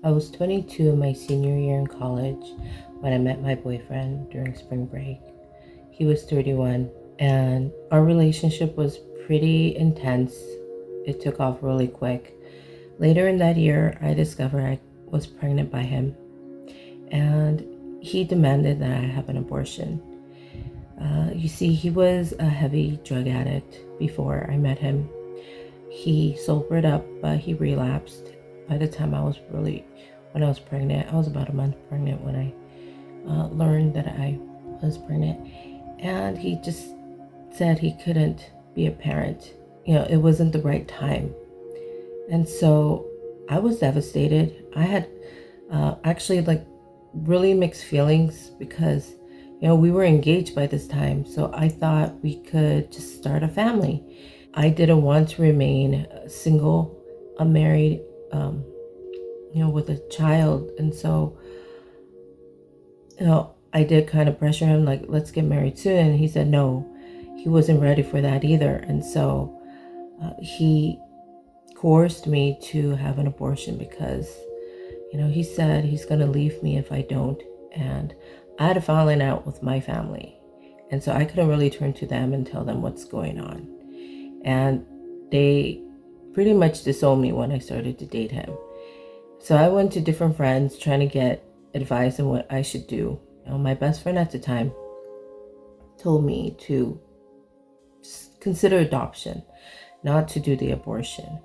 I was 22 my senior year in college when I met my boyfriend during spring break. He was 31, and our relationship was pretty intense. It took off really quick. Later in that year, I discovered I was pregnant by him, and he demanded that I have an abortion. You see, he was a heavy drug addict before I met him. He sobered up, but he relapsed. By the time when I was pregnant, I was about a month pregnant when I learned that I was pregnant. And he just said he couldn't be a parent. It wasn't the right time. And so I was devastated. I had actually really mixed feelings because, we were engaged by this time. So I thought we could just start a family. I didn't want to remain single, unmarried, with a child. And so, I did kind of pressure him, like, let's get married soon. And he said no, he wasn't ready for that either. And so he coerced me to have an abortion because, he said he's going to leave me if I don't. And I had a falling out with my family. And so I couldn't really turn to them and tell them what's going on. And they pretty much disowned me when I started to date him. So I went to different friends trying to get advice on what I should do. My best friend at the time told me to consider adoption, not to do the abortion.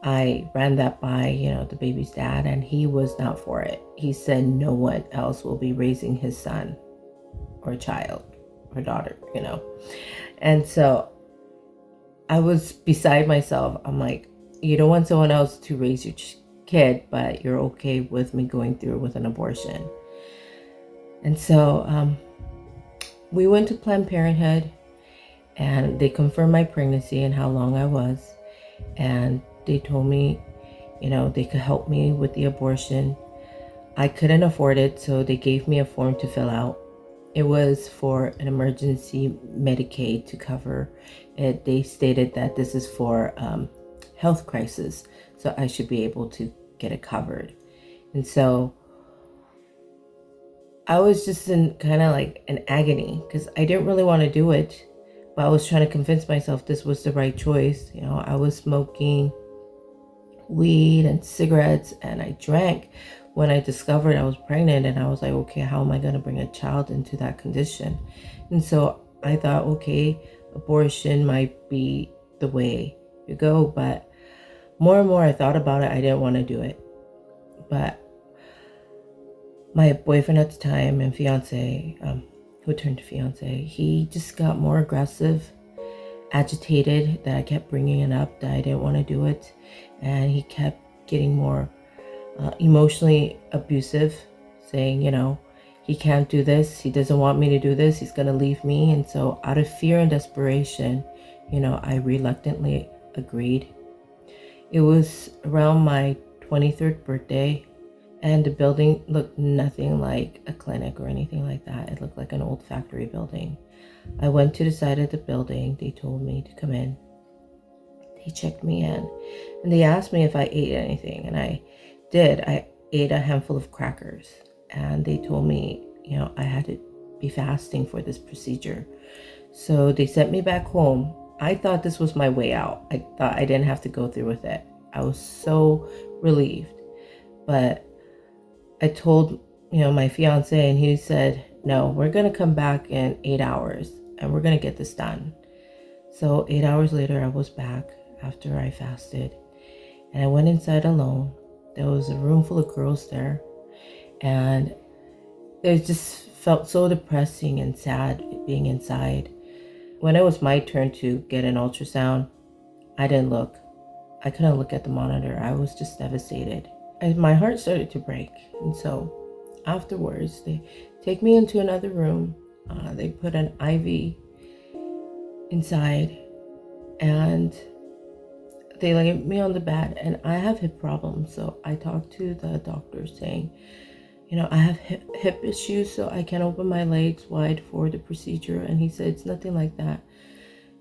I ran that by, the baby's dad, and he was not for it. He said no one else will be raising his son or child or daughter, And so I was beside myself. I'm like, you don't want someone else to raise your kid, but you're okay with me going through with an abortion. And so we went to Planned Parenthood, and they confirmed my pregnancy and how long I was. And they told me, they could help me with the abortion. I couldn't afford it, so they gave me a form to fill out. It was for an emergency Medicaid to cover it. They stated that this is for health crisis, so I should be able to get it covered. And so I was just in kind of like an agony because I didn't really want to do it, but I was trying to convince myself this was the right choice. I was smoking weed and cigarettes, and I drank when I discovered I was pregnant. And I was like, okay, how am I going to bring a child into that condition? And so I thought, okay, abortion might be the way to go. But more and more I thought about it, I didn't want to do it. But my boyfriend at the time and fiance, who turned to fiance, he just got more aggressive, agitated that I kept bringing it up, that I didn't want to do it. And he kept getting more emotionally abusive, saying, he can't do this. He doesn't want me to do this. He's going to leave me. And so out of fear and desperation, I reluctantly agreed. It was around my 23rd birthday, and the building looked nothing like a clinic or anything like that. It looked like an old factory building. I went to the side of the building. They told me to come in. They checked me in, and they asked me if I ate anything, and I did. I ate a handful of crackers, and they told me, I had to be fasting for this procedure. So they sent me back home. I thought this was my way out. I thought I didn't have to go through with it. I was so relieved. But I told, my fiance, and he said, no, we're going to come back in 8 hours and we're going to get this done. So 8 hours later, I was back after I fasted, and I went inside alone. There was a room full of girls there, and it just felt so depressing and sad being inside. When it was my turn to get an ultrasound, I didn't look. I couldn't look at the monitor. I was just devastated. My heart started to break. And so afterwards, they take me into another room. They put an IV inside, and they laid me on the bed. And I have hip problems, so I talked to the doctor saying, I have hip issues, so I can't open my legs wide for the procedure. And he said, it's nothing like that.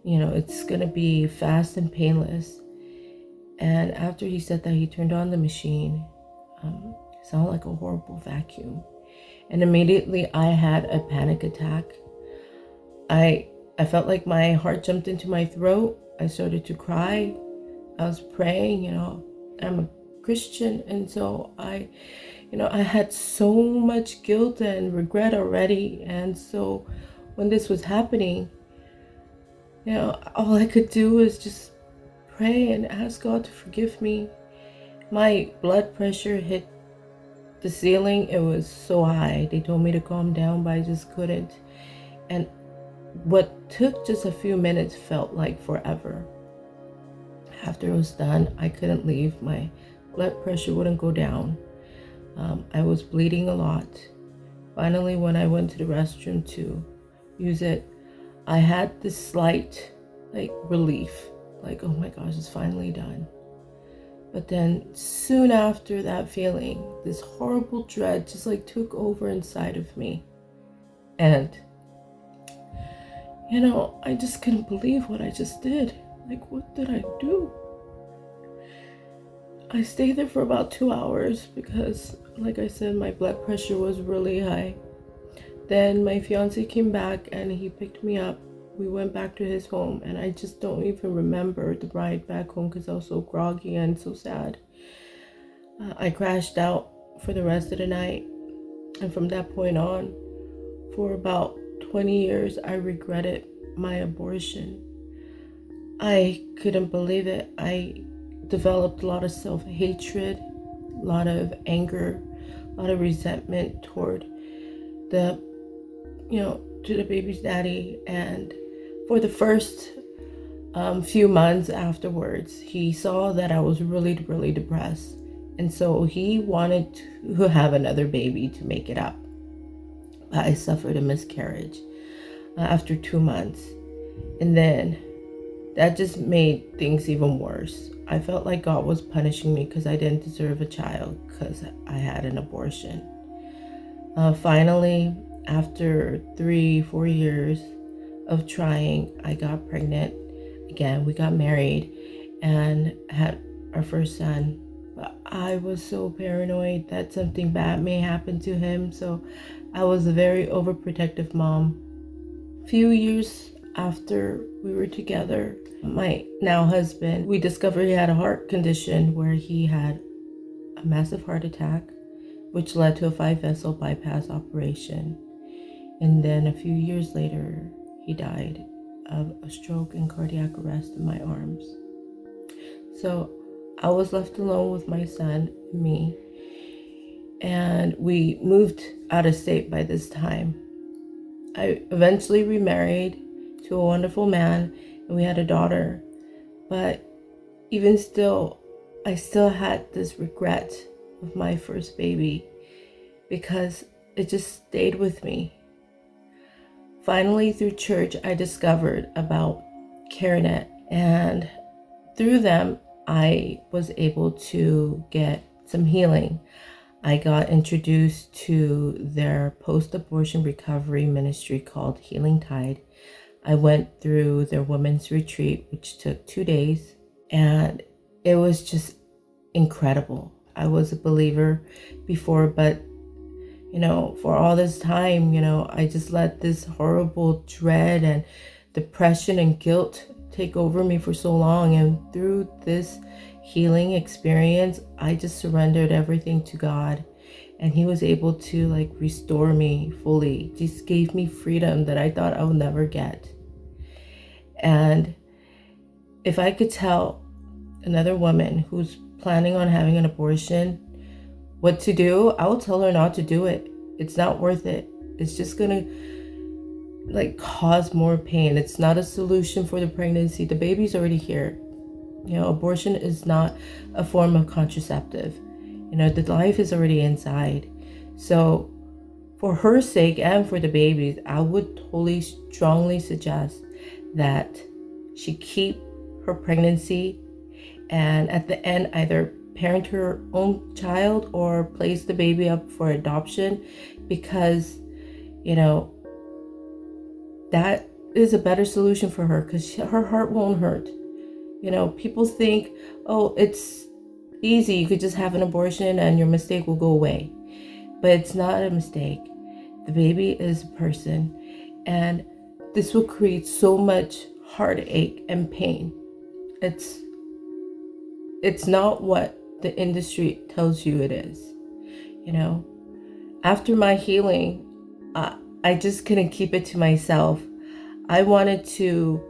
It's going to be fast and painless. And after he said that, he turned on the machine. It sounded like a horrible vacuum. And immediately I had a panic attack. I felt like my heart jumped into my throat. I started to cry. I was praying, I'm a Christian. And so I had so much guilt and regret already. And so when this was happening, all I could do was just pray and ask God to forgive me. My blood pressure hit the ceiling. It was so high. They told me to calm down, but I just couldn't. And what took just a few minutes felt like forever. After it was done, I couldn't leave. My blood pressure wouldn't go down. I was bleeding a lot. Finally, when I went to the restroom to use it, I had this slight relief, oh my gosh, it's finally done. But then soon after that feeling, this horrible dread just took over inside of me. And I just couldn't believe what I just did. What did I do? I stayed there for about 2 hours because, like I said, my blood pressure was really high. Then my fiancé came back and he picked me up. We went back to his home, and I just don't even remember the ride back home because I was so groggy and so sad. I crashed out for the rest of the night, and from that point on, for about 20 years, I regretted my abortion. I couldn't believe it. I developed a lot of self-hatred, a lot of anger, a lot of resentment toward to the baby's daddy. And for the first few months afterwards, he saw that I was really, really depressed. And so he wanted to have another baby to make it up. But I suffered a miscarriage after 2 months. And then that just made things even worse. I felt like God was punishing me because I didn't deserve a child because I had an abortion. Finally, after 3-4 years of trying, I got pregnant again. We got married and had our first son. But I was so paranoid that something bad may happen to him. So I was a very overprotective mom. A few years after we were together, my now husband, we discovered he had a heart condition where he had a massive heart attack, which led to a 5-vessel bypass operation. And then a few years later, he died of a stroke and cardiac arrest in my arms. So I was left alone with my son and me. And we moved out of state by this time. I eventually remarried to a wonderful man, and we had a daughter. But even still, I still had this regret of my first baby because it just stayed with me. Finally, through church, I discovered about CareNet, and through them, I was able to get some healing. I got introduced to their post-abortion recovery ministry called Healing Tide. I went through their women's retreat, which took 2 days, and it was just incredible. I was a believer before, but for all this time, I just let this horrible dread and depression and guilt take over me for so long. And through this healing experience, I just surrendered everything to God, and he was able to restore me fully. Just gave me freedom that I thought I would never get. And if I could tell another woman who's planning on having an abortion what to do, I will tell her not to do it. It's not worth it. It's just gonna cause more pain. It's not a solution for the pregnancy. The baby's already here. Abortion is not a form of contraceptive. The life is already inside. So for her sake and for the babies, I would totally strongly suggest that she keep her pregnancy, and at the end either parent her own child or place the baby up for adoption, because that is a better solution for her, because her heart won't hurt. People think, oh, it's easy. You could just have an abortion and your mistake will go away. But it's not a mistake. The baby is a person, and this will create so much heartache and pain. It's not what the industry tells you it is. After my healing, I just couldn't keep it to myself. I wanted to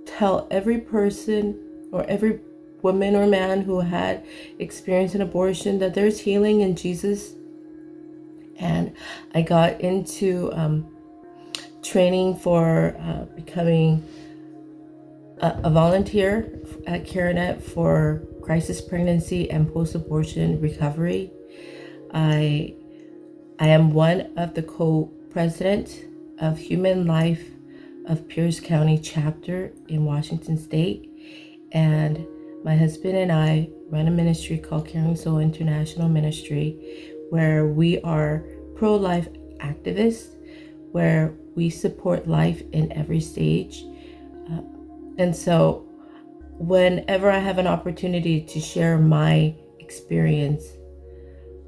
tell every person or every woman or man who had experienced an abortion that there's healing in Jesus. And I got into training for becoming a volunteer at CareNet for crisis pregnancy and post-abortion recovery. I am one of the co-president of Human Life of Pierce County chapter in Washington State, and my husband and I run a ministry called Caring Soul International Ministry, where we are pro-life activists, where we support life in every stage. And so whenever I have an opportunity to share my experience,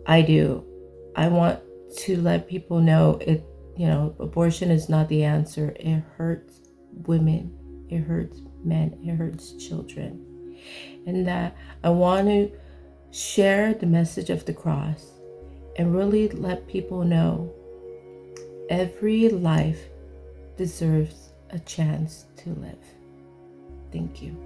I do. I want to let people know abortion is not the answer. It hurts women, it hurts men, it hurts children. And that I want to share the message of the cross and really let people know every life deserves a chance to live. Thank you.